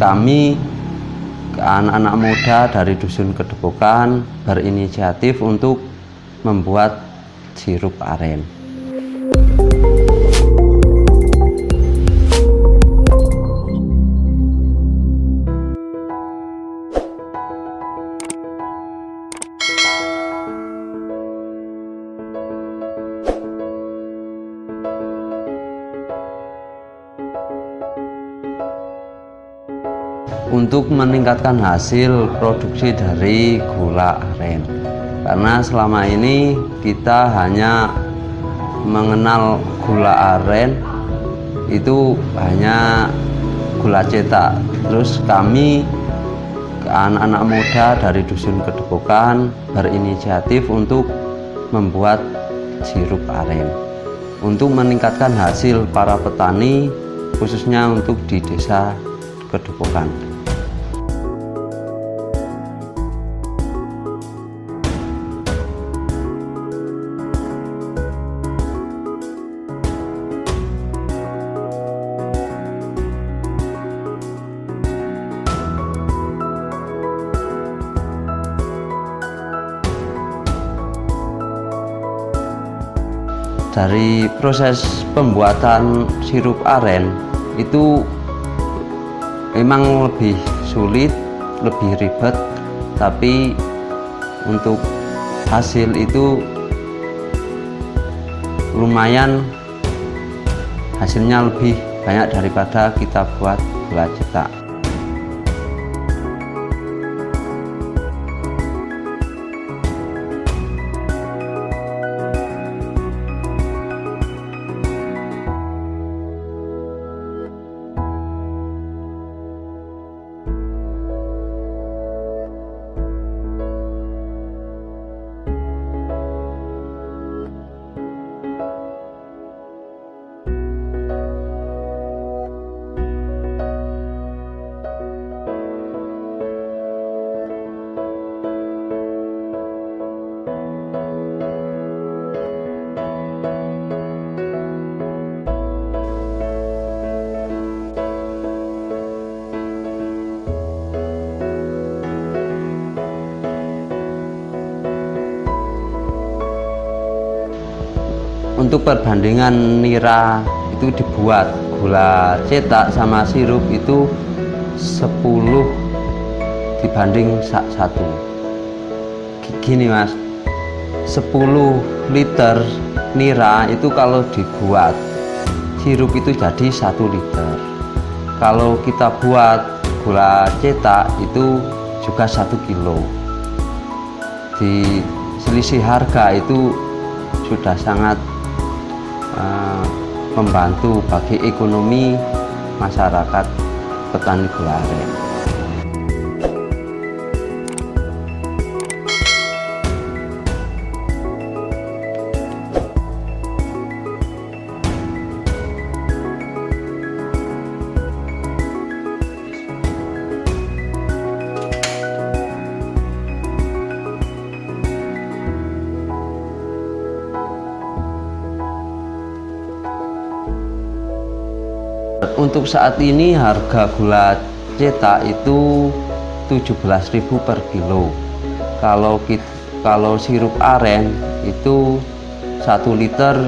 kami anak-anak muda dari Dusun Kedepokan berinisiatif untuk membuat sirup aren. Untuk meningkatkan hasil produksi dari gula aren, karena selama ini kita hanya mengenal gula aren itu hanya gula cetak. Terus kami anak-anak muda dari Dusun Kedepokan berinisiatif untuk membuat sirup aren untuk meningkatkan hasil para petani, khususnya untuk di desa Kedepokan. Dari proses pembuatan sirup aren itu memang lebih sulit, lebih ribet, tapi untuk hasil itu lumayan, hasilnya lebih banyak daripada kita buat gula cetak. Untuk perbandingan nira itu dibuat gula cetak sama sirup itu 10 dibanding 1. Gini mas, 10 liter nira itu kalau dibuat sirup itu jadi 1 liter. Kalau kita buat gula cetak itu juga 1 kilo. Di selisih harga itu sudah sangat membantu bagi ekonomi masyarakat petani gula aren. Untuk saat ini harga gula cetak itu 17.000 per kilo. Kalau sirup aren itu 1 liter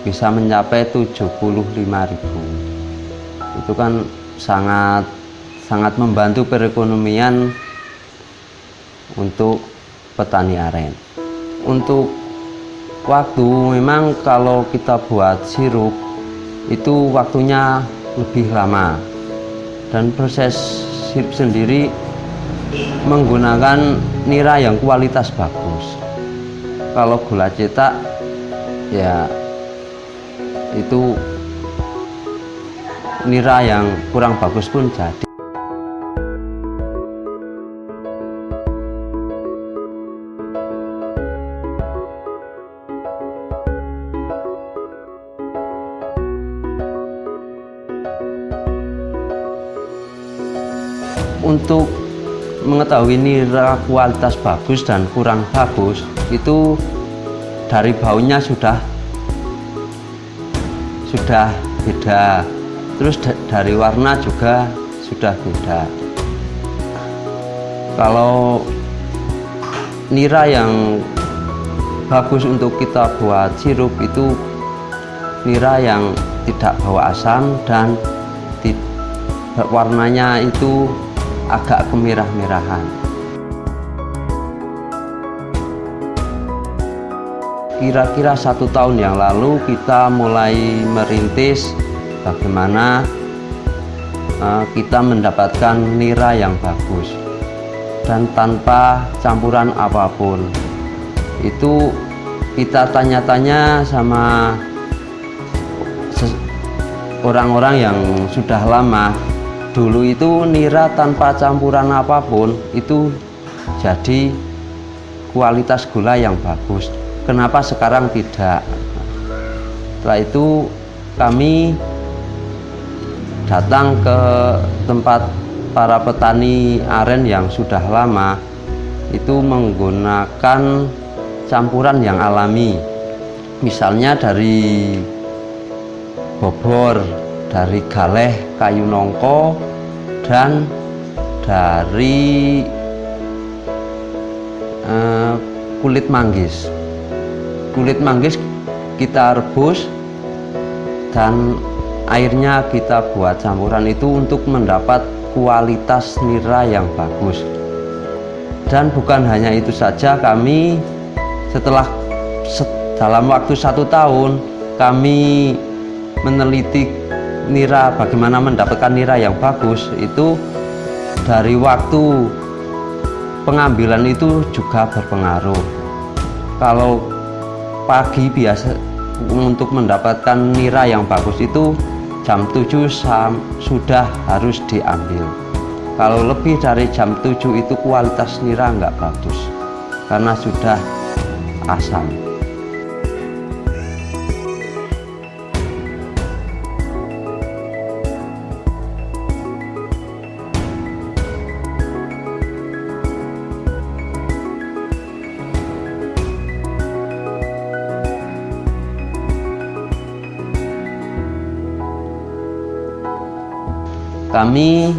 bisa mencapai 75.000. Itu kan sangat membantu perekonomian untuk petani aren. Untuk waktu memang kalau kita buat sirup itu waktunya lebih lama, dan proses sirup sendiri menggunakan nira yang kualitas bagus. Kalau gula cetak ya itu nira yang kurang bagus pun jadi. Untuk mengetahui nira kualitas bagus dan kurang bagus itu dari baunya sudah beda, terus dari warna juga sudah beda. Kalau nira yang bagus untuk kita buat sirup itu nira yang tidak bawa asam dan warnanya itu agak kemerah-merahan. Kira-kira 1 tahun yang lalu kita mulai merintis bagaimana kita mendapatkan nira yang bagus dan tanpa campuran apapun. Itu kita tanya-tanya sama orang-orang yang sudah lama. Dulu itu nira tanpa campuran apapun itu jadi kualitas gula yang bagus. Kenapa sekarang tidak? Setelah itu kami datang ke tempat para petani aren yang sudah lama, itu menggunakan campuran yang alami. Misalnya dari bobor, dari galeh kayu nongko, dan dari kulit manggis. Kulit manggis kita rebus dan airnya kita buat campuran itu untuk mendapat kualitas nira yang bagus. Dan bukan hanya itu saja, kami dalam waktu 1 tahun kami meneliti nira, bagaimana mendapatkan nira yang bagus. Itu dari waktu pengambilan itu juga berpengaruh. Kalau pagi biasa untuk mendapatkan nira yang bagus itu jam 7 sudah harus diambil. Kalau lebih dari jam 7 itu kualitas nira nggak bagus karena sudah asam. Kami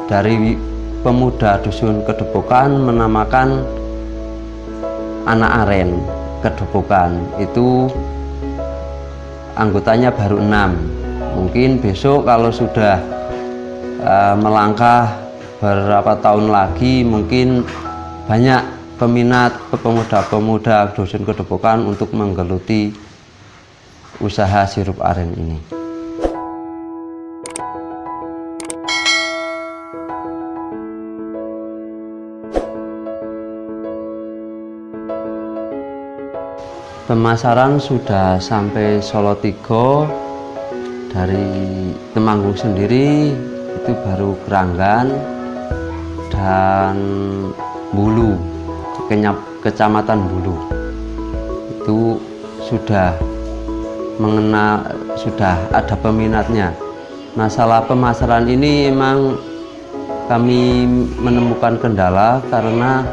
dari pemuda dusun Kedobokan menamakan anak aren Kedobokan. Itu anggotanya baru 6. Mungkin besok kalau sudah melangkah beberapa tahun lagi, mungkin banyak peminat pemuda-pemuda dusun Kedobokan untuk menggeluti usaha sirup aren ini. Pemasaran sudah sampai Solo 3, dari Temanggung sendiri itu baru Keranggan dan Bulu, Kecamatan Bulu. Itu sudah sudah ada peminatnya. Masalah pemasaran ini emang kami menemukan kendala karena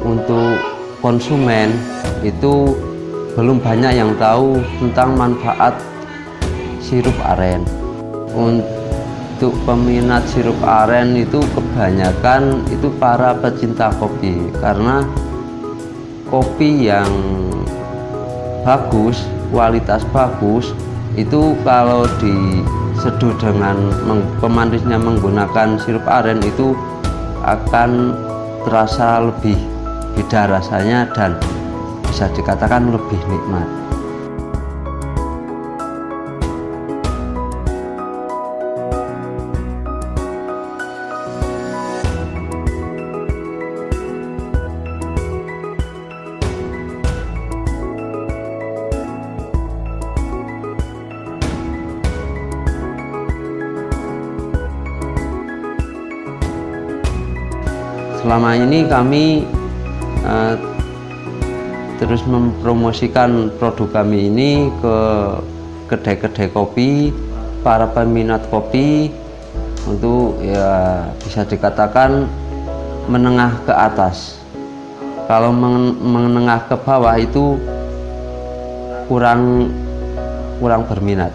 untuk konsumen itu belum banyak yang tahu tentang manfaat sirup aren. Untuk peminat sirup aren itu kebanyakan itu para pecinta kopi, karena kopi yang bagus, kualitas bagus itu kalau diseduh dengan pemanisnya menggunakan sirup aren itu akan terasa lebih beda rasanya dan bisa dikatakan lebih nikmat. Selama ini kami terus mempromosikan produk kami ini ke kedai-kedai kopi, para peminat kopi, untuk ya bisa dikatakan menengah ke atas. Kalau menengah ke bawah itu kurang berminat.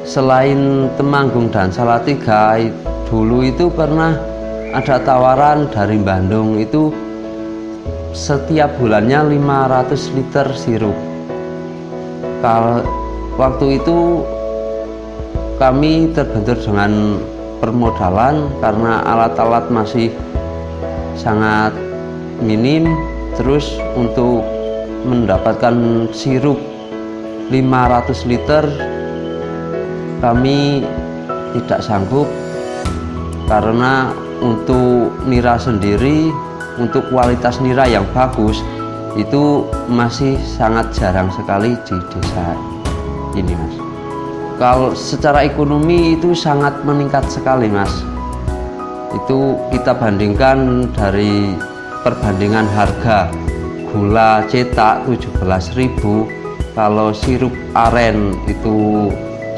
selain Temanggung dan Salatiga, dulu itu pernah ada tawaran dari Bandung itu setiap bulannya 500 liter sirup. Kalau waktu itu kami terbentur dengan permodalan karena alat-alat masih sangat minim, terus untuk mendapatkan sirup 500 liter kami tidak sanggup, karena untuk nira sendiri, untuk kualitas nira yang bagus itu masih sangat jarang sekali di desa ini, Mas. Kalau secara ekonomi itu sangat meningkat sekali, Mas. Itu kita bandingkan dari perbandingan harga gula cetak 17.000, kalau sirup aren itu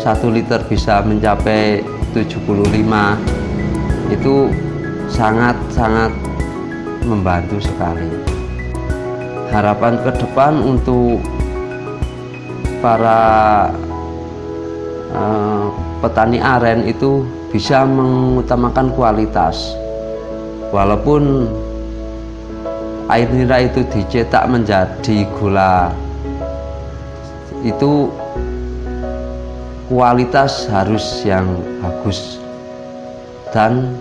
1 liter bisa mencapai 75, itu sangat-sangat membantu sekali. Harapan ke depan untuk para petani aren itu bisa mengutamakan kualitas. Walaupun air nira itu dicetak menjadi gula, itu kualitas harus yang bagus, dan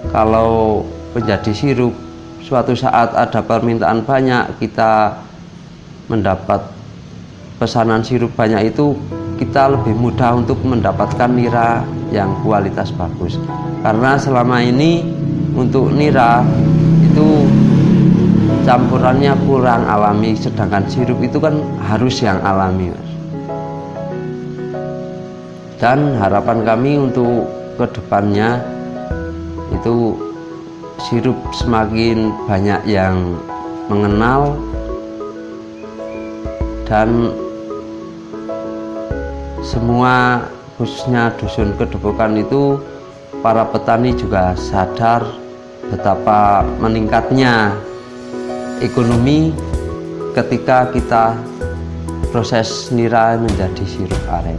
kalau menjadi sirup suatu saat ada permintaan banyak, kita mendapat pesanan sirup banyak, itu kita lebih mudah untuk mendapatkan nira yang kualitas bagus. Karena selama ini untuk nira itu campurannya kurang alami, sedangkan sirup itu kan harus yang alami, Mas. Dan harapan kami untuk kedepannya itu sirup semakin banyak yang mengenal, dan semua khususnya dusun Kedepokan itu para petani juga sadar betapa meningkatnya ekonomi ketika kita proses nira menjadi sirup aren.